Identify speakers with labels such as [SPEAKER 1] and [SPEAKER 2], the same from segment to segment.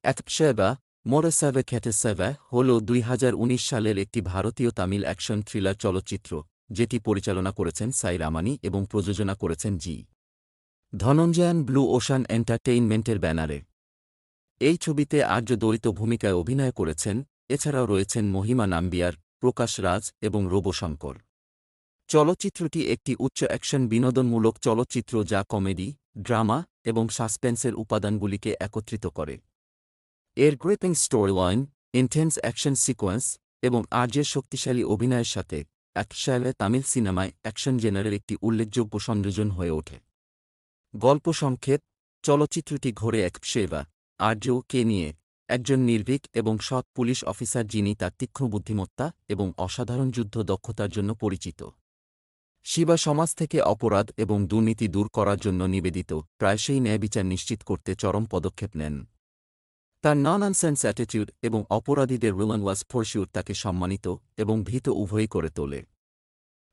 [SPEAKER 1] অ্যাকশাবা মোরাসাভে খ্যাটেসাভা হল ২০১৯ সালের একটি ভারতীয় তামিল অ্যাকশন থ্রিলার চলচ্চিত্র যেটি পরিচালনা করেছেন সাই রামানি এবং প্রযোজনা করেছেন জি ধনঞ্জয়ান ব্লু ওশান এন্টারটেইনমেন্টের ব্যানারে। এই ছবিতে আর্য দ্বৈত ভূমিকায় অভিনয় করেছেন, এছাড়াও রয়েছেন মহিমা নাম্বিয়ার, প্রকাশ রাজ এবং রোবোশঙ্কর। চলচ্চিত্রটি একটি উচ্চ অ্যাকশন বিনোদনমূলক চলচ্চিত্র যা কমেডি, ড্রামা এবং সাসপেন্সের উপাদানগুলিকে একত্রিত করে। এর গ্রিপিং স্টোরিলাইন, ইন্টেন্স অ্যাকশন সিকোয়েন্স এবং আর্যের শক্তিশালী অভিনয়ের সাথে অ্যাকশালে তামিল সিনেমায় অ্যাকশন জেনারের একটি উল্লেখযোগ্য সংযোজন হয়ে ওঠে। গল্প সংক্ষেপ: চলচ্চিত্রটি ঘোরে অ্যাকশাবা আর্যকে নিয়ে, একজন নির্ভীক এবং সৎ পুলিশ অফিসার যিনি তার তীক্ষ্ণ বুদ্ধিমত্তা এবং অসাধারণ যুদ্ধ দক্ষতার জন্য পরিচিত। শিবা সমাজ থেকে অপরাধ এবং দুর্নীতি দূর করার জন্য নিবেদিত, প্রায়শই ন্যায়বিচার নিশ্চিত করতে চরম পদক্ষেপ নেন। তার নন-ননসেন্স অ্যাটিটিউড এবং অপরাধীদের রিলেনওয়াস পরস্যুট তাকে সম্মানিত এবং ভীত উভয়ই করে তোলে।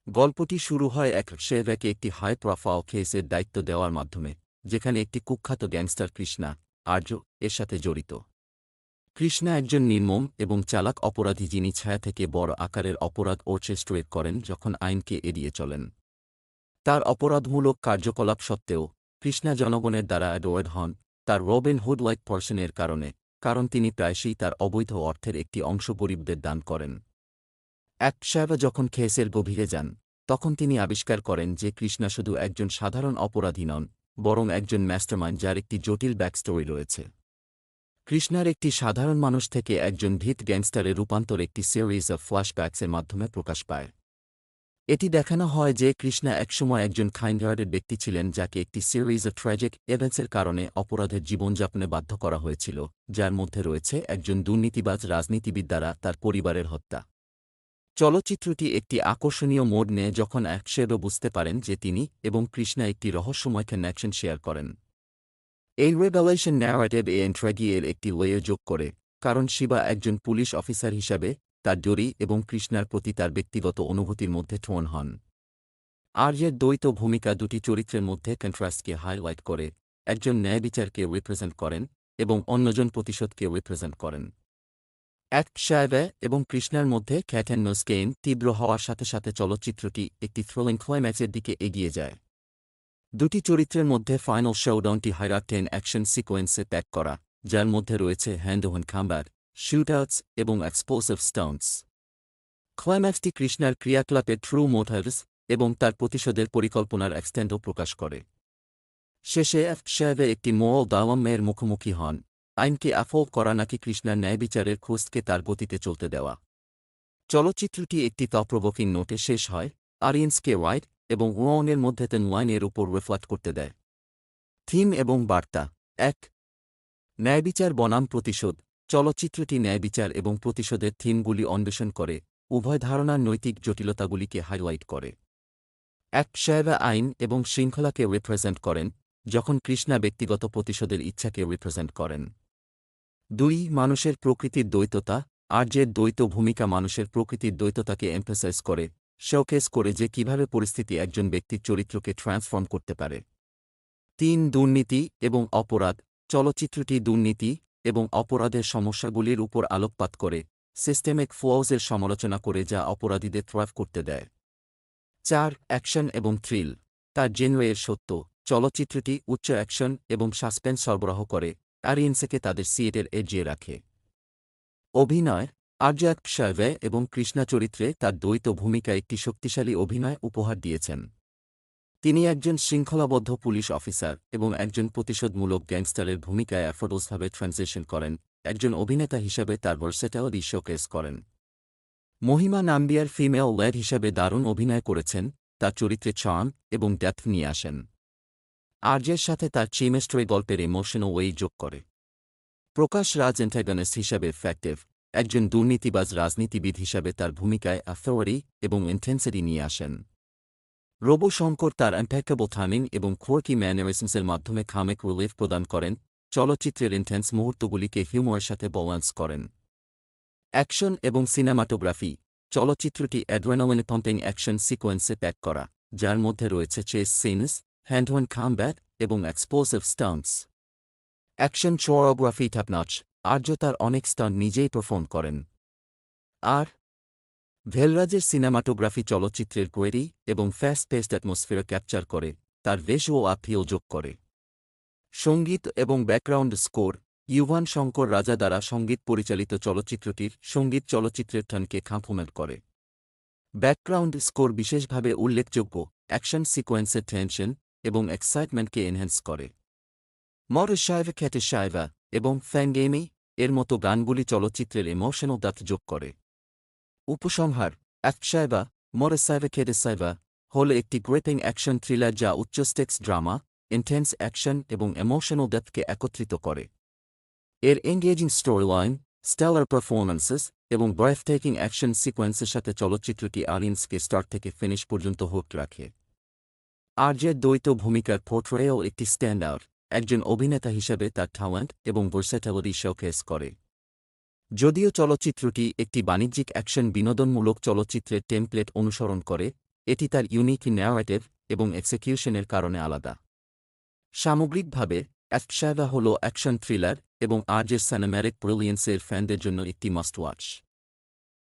[SPEAKER 1] গল্পটি শুরু হয় অ্যাকশাবাকে একটি হাই প্রোফাইল কেসের দায়িত্ব দেওয়ার মাধ্যমে, যেখানে একটি কুখ্যাত গ্যাংস্টার কৃষ্ণা আর্য এর সাথে জড়িত। কৃষ্ণা একজন নির্মম এবং চালাক অপরাধী যিনি ছায়া থেকে বড় আকারের অপরাধ অর্চেস্ট্রেট করেন যখন আইনকে এড়িয়ে চলেন। তার অপরাধমূলক কার্যকলাপ সত্ত্বেও কৃষ্ণা জনগণের দ্বারা অ্যাডোয়ার্ড হন তার রবিন হুড লাইক পার্সনের কারণ তিনি প্রায়শই তার অবৈধ অর্থের একটি অংশ গরিবদের দান করেন। অ্যাকশাবা যখন কেসের গভীরে যান, তখন তিনি আবিষ্কার করেন যে কৃষ্ণা শুধু একজন সাধারণ অপরাধী নন, বরং একজন ম্যাস্টারমাইন্ড যার একটি জটিল ব্যাকস্টোরি রয়েছে। কৃষ্ণার একটি সাধারণ মানুষ থেকে একজন ভীত গ্যাংস্টারে রূপান্তর একটি সিরিজ অফ ফ্ল্যাশব্যাকসের মাধ্যমে প্রকাশ পায়। এটি দেখানো হয় যে কৃষ্ণা একসময় একজন কাইন্ড-হার্টেড ব্যক্তি ছিলেন যাকে একটি সিরিজ অফ ট্র্যাজিক ইভেন্টসের কারণে অপরাধের জীবনযাপনে বাধ্য করা হয়েছিল, যার মধ্যে রয়েছে একজন দুর্নীতিবাজ রাজনীতিবিদ দ্বারা তার পরিবারের হত্যা। চলচ্চিত্রটি একটি আকর্ষণীয় মোড় নেয় যখন অ্যাকশাবা বুঝতে পারেন যে তিনি এবং কৃষ্ণা একটি রহস্যময় কানেকশন শেয়ার করেন। এই রেভেলেশন ন্যারেটিভ এর একটি লেয়ার যোগ করে, কারণ শিবা একজন পুলিশ অফিসার হিসাবে তার জরি এবং কৃষ্ণার প্রতি তার ব্যক্তিগত অনুভূতির মধ্যে ঠোন হন। আর্যের দ্বৈত ভূমিকা দুটি চরিত্রের মধ্যে কন্ট্রাস্টকে হাইলাইট করে, একজন ন্যায়বিচারকে রিপ্রেজেন্ট করেন এবং অন্যজন প্রতিশোধকে রিপ্রেজেন্ট করেন। অ্যাকশাবা এবং কৃষ্ণার মধ্যে ক্যাট অ্যান্ড মাউস গেম তীব্র হওয়ার সাথে সাথে চলচ্চিত্রটি একটি থ্রিলিং ক্লাইম্যাক্সের দিকে এগিয়ে যায়। দুটি চরিত্রের মধ্যে ফাইনাল শোডাউনটি হাইরাকটেন অ্যাকশন সিকোয়েন্সে প্যাক করা, যার মধ্যে রয়েছে হ্যান্ড-টু-হ্যান্ড কম্ব্যাট, শুটআউটস এবং এক্সপ্লোসিভ স্টান্টস। ক্লাইম্যাক্সটি কৃষ্ণার ক্রিয়াকলাপের ট্রু মোটিভস এবং তার প্রতিশোধের পরিকল্পনার এক্সটেন্ডও প্রকাশ করে। শেষে অ্যাকশাবা একটি মোরাল ডাইলেমার মুখোমুখি হন, আইনকে অ্যাফোর্ড করা নাকি কৃষ্ণার ন্যায়বিচারের খোঁজকে তার গতিতে চলতে দেওয়া। চলচ্চিত্রটি একটি থট-প্রভোকিং নোটে শেষ হয়, অডিয়েন্সকে রাইট এবং রংয়ের মধ্যে তেন লাইনের উপর রিফ্লেক্ট করতে দেয়। থিম এবং বার্তা: ১. ন্যায়বিচার বনাম প্রতিশোধ। চলচ্চিত্রটি ন্যায়বিচার এবং প্রতিশোধের থিমগুলি অন্বেষণ করে, উভয় ধারণার নৈতিক জটিলতাগুলিকে হাইলাইট করে। অ্যাকশাবা আইন এবং শৃঙ্খলাকে রিপ্রেজেন্ট করেন, যখন কৃষ্ণা ব্যক্তিগত প্রতিশোধের ইচ্ছাকে রিপ্রেজেন্ট করেন। ২. মানুষের প্রকৃতির দ্বৈততা। আর্যের দ্বৈত ভূমিকা মানুষের প্রকৃতির দ্বৈততাকে এমফাসাইজ করে, শোকেস করে যে কিভাবে পরিস্থিতি একজন ব্যক্তির চরিত্রকে ট্রান্সফর্ম করতে পারে। ৩. দুর্নীতি এবং অপরাধ। চলচ্চিত্রটি দুর্নীতি এবং অপরাধের সমস্যাগুলির উপর আলোকপাত করে, সিস্টেমিক ফ্লজের সমালোচনা করে যা অপরাধীদের থ্রাইভ করতে দেয়। ৪. অ্যাকশন এবং থ্রিল। তার জেনরের সত্য, চলচ্চিত্রটি উচ্চ অ্যাকশন এবং সাসপেন্স সরবরাহ করে, অডিয়েন্সকে তাদের সিটের এজিয়ে রাখে। অভিনয়: আর্য অ্যাকশাবা এবং কৃষ্ণা চরিত্রে তার দ্বৈত ভূমিকা একটি শক্তিশালী অভিনয় উপহার দিয়েছেন। তিনি একজন শৃঙ্খলাবদ্ধ পুলিশ অফিসার এবং একজন প্রতিশোধমূলক গ্যাংস্টারের ভূমিকায় এফোর্টসভাবে ট্রানজিশন করেন, একজন অভিনেতা হিসাবে তার ভার্সেটাইলিটি শোকেস করেন। মহিমা নাম্বিয়ার ফিমেল লেড হিসাবে দারুণ অভিনয় করেছেন, তার চরিত্রে চার্ম এবং ডেপথ নিয়ে আসেন। আর্যের সাথে তার কেমিস্ট্রি গল্পের ইমোশনাল ওয়েট যোগ করে। প্রকাশ রাজ অ্যান্টাগনিস্ট হিসাবে এফেক্টিভ, একজন দুর্নীতিবাজ রাজনীতিবিদ হিসাবে তার ভূমিকায় অথরিটি এবং ইন্টেন্সিটি নিয়ে আসেন। রোবোশঙ্কর তার ইম্প্যাকেবল টাইমিং এবং কোয়ার্কি ম্যানারিজমসের মাধ্যমে কমিক রিলিফ প্রদান করেন, চলচ্চিত্রের ইন্টেন্স মুহূর্তগুলিকে হিউমারের সাথে ব্যালেন্স করেন। অ্যাকশন এবং সিনেমাটোগ্রাফি। চলচ্চিত্রটি অ্যাড্রেনালিন পাম্পিং অ্যাকশন সিকোয়েন্সে প্যাক করা, যার মধ্যে রয়েছে চেস সিনস, হ্যান্ড-টু-হ্যান্ড কম্ব্যাট এবং explosive stunts. Action choreography top notch. Arya তার অনেক স্টান্ট নিজেই পারফর্ম করেন। আর ভেলরাজের সিনেমাটোগ্রাফি চলচ্চিত্রের কোয়েরি এবং ফাস্ট পেসড অ্যাটমসফিয়ার ক্যাপচার করে, তার ভেসুয়াল আপিও যোগ করে। সঙ্গীত এবং ব্যাকগ্রাউন্ড স্কোর ইউভান শঙ্কর রাজা দ্বারা সঙ্গীত পরিচালিত চলচ্চিত্রটির সঙ্গীত চলচ্চিত্রের টানকে কমপ্লিমেন্ট করে। ব্যাকগ্রাউন্ড স্কোর বিশেষভাবে উল্লেখযোগ্য, অ্যাকশন সিকোয়েন্সের টেনশন এবং এক্সাইটমেন্টকে এনহ্যান্স করে। মরশাইভা খ্যাটেশাইভা এবং ফ্যাঙ্গেমি এর মতো গানগুলি চলচ্চিত্রের ইমোশনাল দাঁত যোগ করে। উপসংহার: অ্যাকশাইভা মরশাইভা খ্যাটেশাইভা হল একটি গ্রেপিং অ্যাকশন থ্রিলার যা উচ্চ স্টেক্স ড্রামা, ইন্টেন্স অ্যাকশন এবং ইমোশনাল ডেপথকে একত্রিত করে। এর এঙ্গেজিং স্টোরিলাইন, স্টেলার পারফরম্যান্সেস এবং ব্রেথটেকিং অ্যাকশন সিকোয়েন্সের সাথে চলচ্চিত্রটি অডিয়েন্সকে স্টার্ট থেকে ফিনিশ পর্যন্ত হোক্ট রাখে। আর্যের দ্বৈত ভূমিকার পোর্ট্রেও একটি স্ট্যান্ড আউট, একজন অভিনেতা হিসেবে তার ট্যালেন্ট এবং ভার্সেটালিটি শোকেস করে। যদিও চলচ্চিত্রটি একটি বাণিজ্যিক অ্যাকশন বিনোদনমূলক চলচ্চিত্রের টেমপ্লেট অনুসরণ করে, এটি তার ইউনিক ন্যারেটিভ এবং এক্সিকিউশনের কারণে আলাদা। সামগ্রিকভাবে অ্যাকশাইভা হল অ্যাকশন থ্রিলার এবং আর্যের সিনেম্যাটিক ব্রিলিয়েন্সের ফ্যানদের জন্য একটি মাস্ট ওয়াচ।